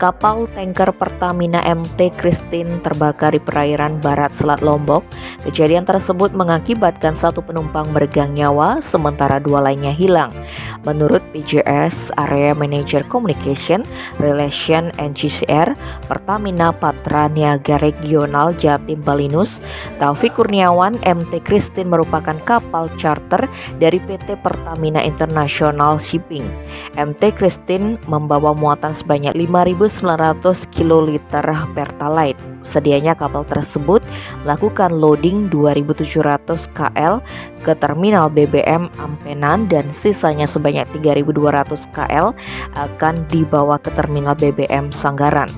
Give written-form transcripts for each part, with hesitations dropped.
Kapal tanker Pertamina MT Christine terbakar di perairan barat Selat Lombok. Kejadian tersebut mengakibatkan satu penumpang meregang nyawa, sementara dua lainnya hilang. Menurut PJS Area Manager Communication Relation NGCR Pertamina Patra Niaga Regional Jatim Balinus, Taufik Kurniawan, MT Christine merupakan kapal charter dari PT Pertamina International Shipping. MT Christine membawa muatan sebanyak 5.900 kiloliter Pertalite. Sedianya kapal tersebut melakukan loading 2.700 KL ke terminal BBM Ampenan dan sisanya sebanyak 3.200 KL akan dibawa ke terminal BBM Sanggaran.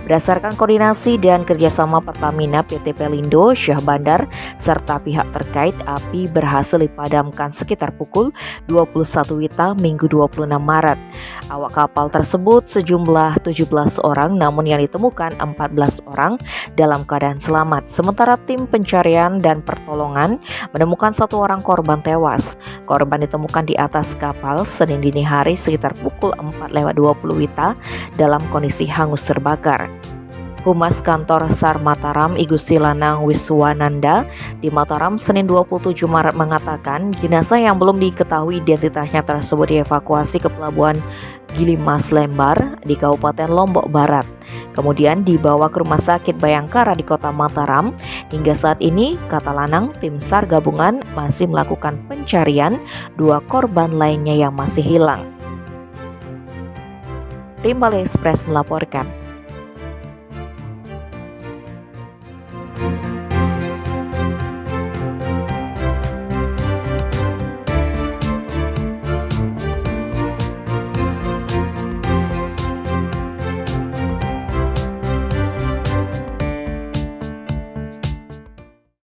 Berdasarkan koordinasi dan kerjasama Pertamina, PT Pelindo, Syah Bandar, serta pihak terkait, api berhasil dipadamkan sekitar pukul 21 WITA Minggu 26 Maret. Awak kapal tersebut sejumlah 17 orang, namun yang ditemukan 14 orang dalam keadaan selamat. Sementara tim pencarian dan pertolongan menemukan satu orang korban tewas. Korban ditemukan di atas kapal Senin dini hari sekitar pukul 4:20 WITA dalam kondisi hangus terbakar. Humas Kantor SAR Mataram Igusti Lanang Wiswananda di Mataram Senin 27 Maret mengatakan jenazah yang belum diketahui identitasnya tersebut dievakuasi ke Pelabuhan Gilimas Lembar di Kabupaten Lombok Barat. Kemudian dibawa ke Rumah Sakit Bayangkara di Kota Mataram. Hingga saat ini, kata Lanang, tim SAR gabungan masih melakukan pencarian dua korban lainnya yang masih hilang. Tim Bali Express melaporkan.